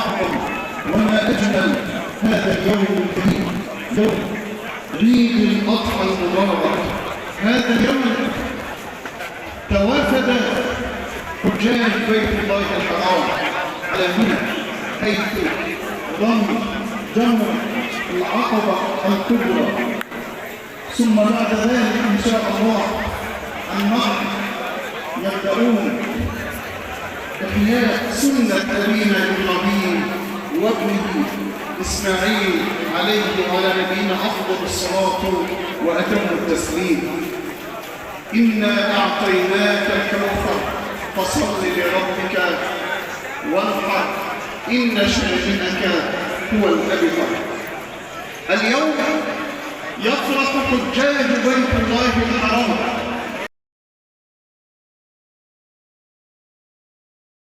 أعظم وما أجمل هذا اليوم الكريم، يوم عيد الأضحى المبارك. هذا اليوم توافد حجاج بيت الله الحرام على منى، حيث ضم جمر العقبة الكبرى، ثم بعد ذلك إن شاء الله النهر يبدأون إحياء سنة أبينا إبراهيم وابنه إسماعيل عليه وعلى نبينا أفضل الصلاة وأتم التسليم. إنا أعطيناك الكوثر فصل لربك وانحر إن شانئك هو الأبتر. اليوم يفرح حجاج بيت الله الحرام